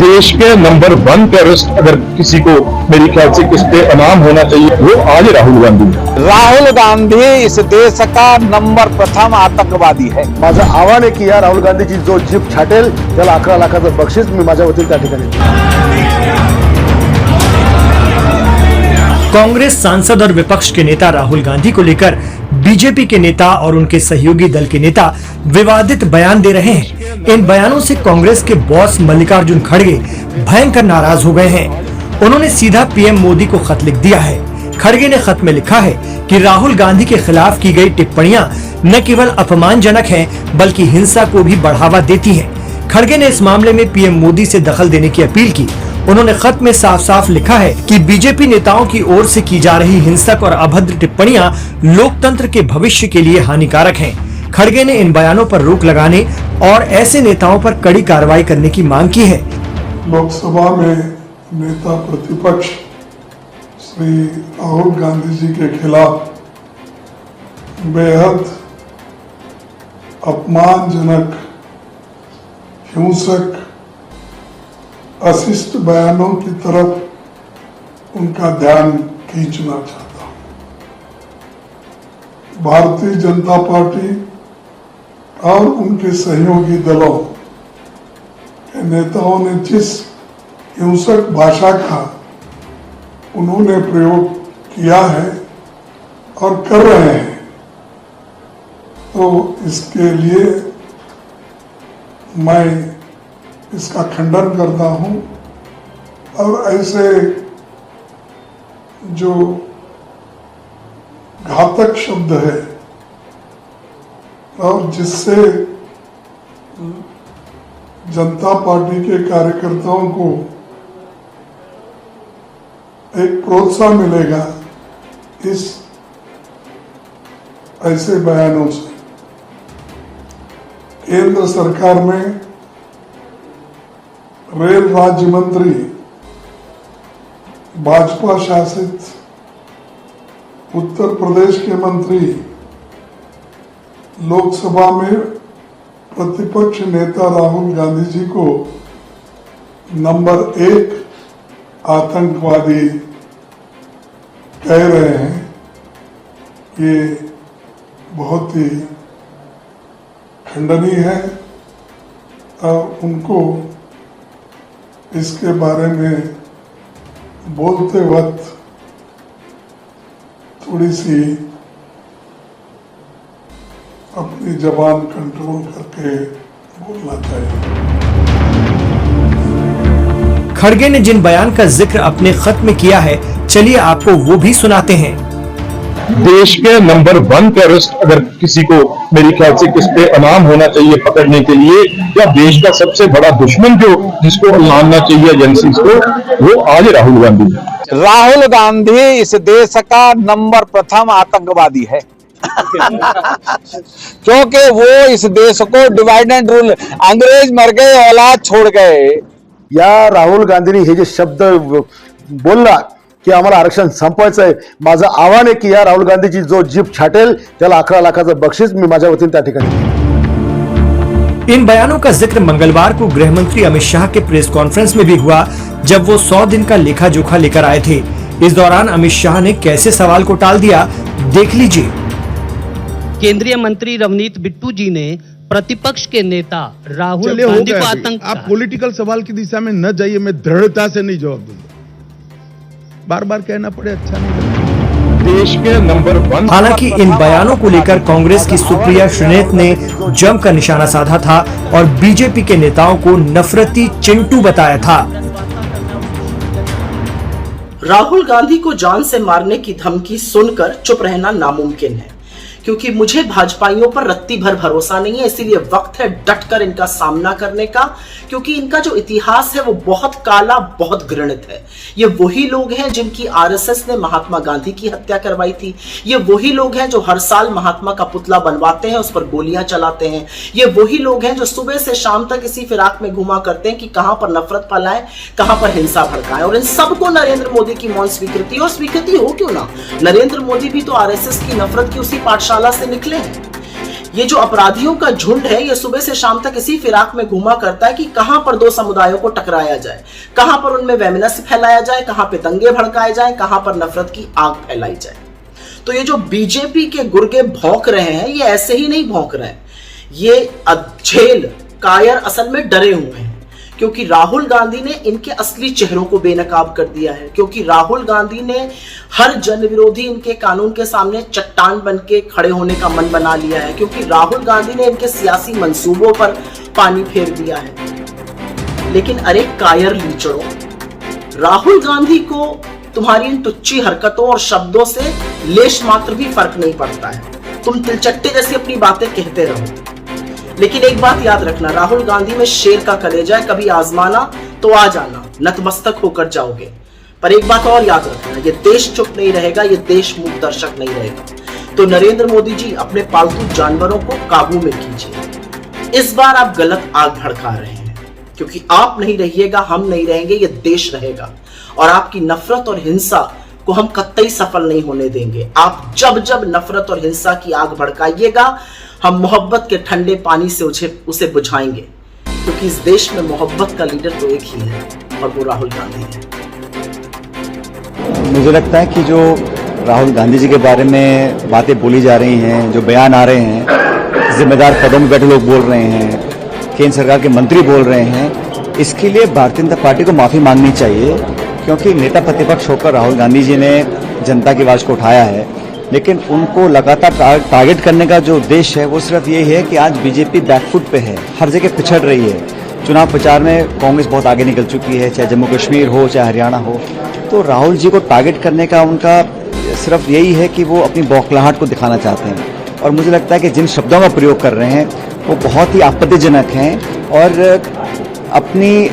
देश के number 1 terrorist अगर किसी को मेरी ख्याल से किस पे इनाम होना चाहिए वो आज राहुल गांधी। राहुल गांधी इस देश का नंबर 1 आतंकवादी है। माझं आव्हान आहे की या राहुल गांधीची जो जीप छाटेल त्याला 11 लाखाचं बक्षीस मी माझ्या वतीने त्या ठिकाणी। कांग्रेस सांसद और विपक्ष के नेता राहुल गांधी को लेकर बीजेपी के नेता और उनके सहयोगी दल के नेता विवादित बयान दे रहे हैं। इन बयानों से कांग्रेस के बॉस मल्लिकार्जुन खड़गे भयंकर नाराज हो गए हैं। उन्होंने सीधा पीएम मोदी को खत लिख दिया है। खड़गे ने खत में लिखा है कि राहुल गांधी के खिलाफ की गई टिप्पणियां न केवल अपमानजनक हैं बल्कि हिंसा को भी बढ़ावा देती हैं। खड़गे ने इस मामले में पीएम मोदी से दखल देने की अपील की। उन्होंने खत में साफ साफ लिखा है कि बीजेपी नेताओं की ओर से की जा रही हिंसक और अभद्र टिप्पणियां लोकतंत्र के भविष्य के लिए हानिकारक हैं। खड़गे ने इन बयानों पर रोक लगाने और ऐसे नेताओं पर कड़ी कार्रवाई करने की मांग की है। लोकसभा में नेता प्रतिपक्ष श्री राहुल गांधी जी के खिलाफ बेहद अपमानजनक, हिंसक, अशिष्ट बयानों की तरफ उनका ध्यान खींचना चाहता हूं। भारतीय जनता पार्टी और उनके सहयोगी दलों के नेताओं ने जिस हिंसक भाषा का उन्होंने प्रयोग किया है और कर रहे हैं, तो इसके लिए मैं इसका खंडन करता हूं और ऐसे जो घातक शब्द है और जिससे जनता पार्टी के कार्यकर्ताओं को एक प्रोत्साहन मिलेगा, इस ऐसे बयानों से केंद्र सरकार में रेल राज्य मंत्री, भाजपा शासित उत्तर प्रदेश के मंत्री, लोकसभा में प्रतिपक्ष नेता राहुल गांधी जी को नंबर 1 आतंकवादी कह रहे हैं। ये बहुत ही खंडनीय है और उनको इसके बारे में बोलते वक्त थोड़ी सी अपनी जबान कंट्रोल करके बोलना चाहिए। खड़गे ने जिन बयान का जिक्र अपने खत में किया है, चलिए आपको वो भी सुनाते हैं। देश के नंबर 1 टेररिस्ट अगर किसी को मेरी ख्याल से किस पे इनाम होना चाहिए पकड़ने के लिए, या देश का सबसे बड़ा दुश्मन जो जिसको मानना चाहिए एजेंसीज को, वो आज राहुल गांधी है। राहुल गांधी इस देश का नंबर 1 आतंकवादी है। क्योंकि वो इस देश को डिवाइड एंड रूल, अंग्रेज मर गए औलाद छोड़ गए। या राहुल गांधीने हे जे शब्द बोलला की आम्हाला आरक्षण संपवायचं आहे, माझं आव्हान आहे की या राहुल गांधीची जो जीप छाटेल त्याला 11 लाखाचं बक्षीस मी माझ्या वतीने त्या ठिकाणी। इन बयानों का जिक्र मंगलवार को गृह मंत्री अमित शाह के प्रेस कॉन्फ्रेंस में भी हुआ, जब वो 100 दिन का लेखा जोखा लेकर आए थे। इस दौरान अमित शाह ने कैसे सवाल को टाल दिया, देख लीजिए। केंद्रीय मंत्री रवनीत बिट्टू जी ने प्रतिपक्ष के नेता राहुल गांधी को आतंक, आप पॉलिटिकल सवाल की दिशा में न जाइए, मैं दृढ़ता से नहीं जवाब दूंगा। बार बार कहना पड़े अच्छा नहीं लगता। देश के नंबर 1। हालांकि इन बयानों को लेकर कांग्रेस की सुप्रिया श्रीनेत ने जमकर निशाना साधा था और बीजेपी के नेताओं को नफरती चिंटू बताया था। राहुल गांधी को जान से मारने की धमकी सुनकर चुप रहना नामुमकिन है, क्योंकि मुझे भाजपाइयों पर रत्ती भर भरोसा नहीं है। इसीलिए वक्त है डटकर इनका सामना करने का, क्योंकि इनका जो इतिहास है वो बहुत काला, बहुत घृणित है। ये वही लोग हैं जिनकी आरएसएस ने महात्मा गांधी की हत्या करवाई थी। ये वही लोग हैं जो हर साल महात्मा का पुतला बनवाते हैं, उस पर गोलियां चलाते हैं। ये वही लोग हैं जो सुबह से शाम तक इसी फिराक में घुमा करते हैं कि कहां पर नफरत फैलाएं, कहां पर हिंसा भड़काएं। और इन सबको नरेंद्र मोदी की मौन स्वीकृति हो, स्वीकृति हो क्यों ना, नरेंद्र मोदी भी तो आरएसएस की नफरत की उसी पाठशाला से निकले हैं। ये जो अपराधियों का झुंड है ये सुबह से शाम तक इसी फिराक में घूमा करता है कि कहां पर दो समुदायों को टकराया जाए, कहां पर उनमें वैमनस्य फैलाया जाए, कहां पे दंगे भड़काए जाए, कहां पर नफरत की आग फैलाई जाए। तो ये जो बीजेपी के गुर्गे भौंक रहे हैं ये ऐसे ही नहीं भौंक रहे हैं, ये अधेल कायर असल में डरे हुए हैं, क्योंकि राहुल गांधी ने इनके असली चेहरों को बेनकाब कर दिया है, क्योंकि राहुल गांधी ने हर जन विरोधी इनके कानून के सामने चट्टान बन के खड़े होने का मन बना लिया है, क्योंकि राहुल गांधी ने इनके सियासी मंसूबों पर पानी फेर दिया है। लेकिन अरे कायर लीचड़ों, राहुल गांधी को तुम्हारी इन टुच्ची हरकतों और शब्दों से लेश मात्र भी फर्क नहीं पड़ता है। तुम तिलचट्टे जैसी अपनी बातें कहते रहो, लेकिन एक बात याद रखना, राहुल गांधी में शेर का कलेजा है, कभी आजमाना तो आ जाना, नतमस्तक होकर जाओगे। पर एक बात और याद रखना, ये देश चुप नहीं रहेगा, ये देश मूक दर्शक नहीं रहेगा। तो नरेंद्र मोदी जी अपने पालतू जानवरों को काबू में कीजिए। इस बार आप गलत आग भड़का रहे हैं, क्योंकि आप नहीं रहिएगा, हम नहीं रहेंगे, ये देश रहेगा। और आपकी नफरत और हिंसा को हम कतई सफल नहीं होने देंगे। आप जब जब नफरत और हिंसा की आग भड़काइएगा, हम मोहब्बत के ठंडे पानी से उसे बुझाएंगे, क्योंकि इस देश में मोहब्बत का लीडर तो एक ही है और वो राहुल गांधी है। मुझे लगता है कि जो राहुल गांधी जी के बारे में बातें बोली जा रही हैं, जो बयान आ रहे हैं, जिम्मेदार पदों में बैठे लोग बोल रहे हैं, केंद्र सरकार के मंत्री बोल रहे हैं, इसके लिए भारतीय जनता पार्टी को माफी मांगनी चाहिए, क्योंकि नेता प्रतिपक्ष होकर राहुल गांधी जी ने जनता की आवाज को उठाया है। लेकिन उनको लगातार टारगेट करने का जो उद्देश्य है वो सिर्फ ये है कि आज बीजेपी बैकफुट पे है, हर जगह पिछड़ रही है। चुनाव प्रचार में कांग्रेस बहुत आगे निकल चुकी है, चाहे जम्मू कश्मीर हो चाहे हरियाणा हो। तो राहुल जी को टारगेट करने का उनका सिर्फ यही है कि वो अपनी बौखलाहट को दिखाना चाहते हैं। और मुझे लगता है कि जिन शब्दों का प्रयोग कर रहे हैं वो बहुत ही आपत्तिजनक हैं, और अपनी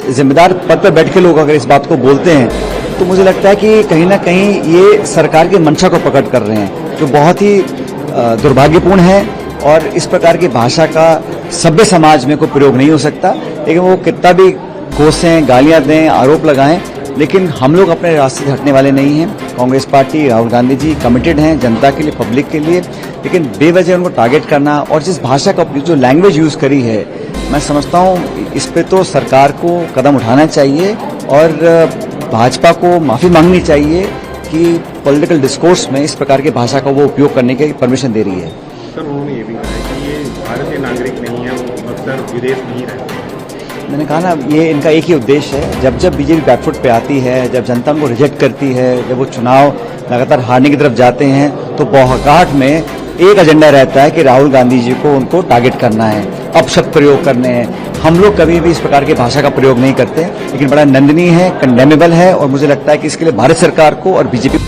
जिम्मेदार पद पर बैठ के लोग अगर इस बात को बोलते हैं तो मुझे लगता है कि कहीं ना कहीं ये सरकार की मंशा को प्रकट कर रहे हैं, जो बहुत ही दुर्भाग्यपूर्ण है। और इस प्रकार की भाषा का सभ्य समाज में कोई प्रयोग नहीं हो सकता। लेकिन वो कितना भी कोसें, गालियां दें, आरोप लगाएं, लेकिन हम लोग अपने रास्ते से हटने वाले नहीं हैं। कांग्रेस पार्टी, राहुल गांधी जी कमिटेड हैं जनता के लिए, पब्लिक के लिए। लेकिन बेवजह उनको टारगेट करना और जिस भाषा का जो लैंग्वेज यूज करी है, मैं समझता हूँ इस पे तो सरकार को कदम उठाना चाहिए और भाजपा को माफी मांगनी चाहिए कि पॉलिटिकल डिस्कोर्स में इस प्रकार की भाषा का वो उपयोग करने की परमिशन दे रही है। सर, उन्होंने ये भी कहा है कि ये भारतीय नागरिक नहीं है, वो अक्सर विदेश नहीं रहते। मैंने कहा ना, ये इनका एक ही उद्देश्य है। जब जब बीजेपी बैकफुट पे आती है, जब जनता उनको रिजेक्ट करती है, जब वो चुनाव लगातार हारने की तरफ जाते हैं, तो बौखलाहट में एक एजेंडा रहता है कि राहुल गांधी जी को उनको टारगेट करना है, अपशब्द प्रयोग करने हैं। हम लोग कभी भी इस प्रकार की भाषा का प्रयोग नहीं करते, लेकिन बड़ा निंदनीय है, कंडेमेबल है। और मुझे लगता है कि इसके लिए भारत सरकार को और बीजेपी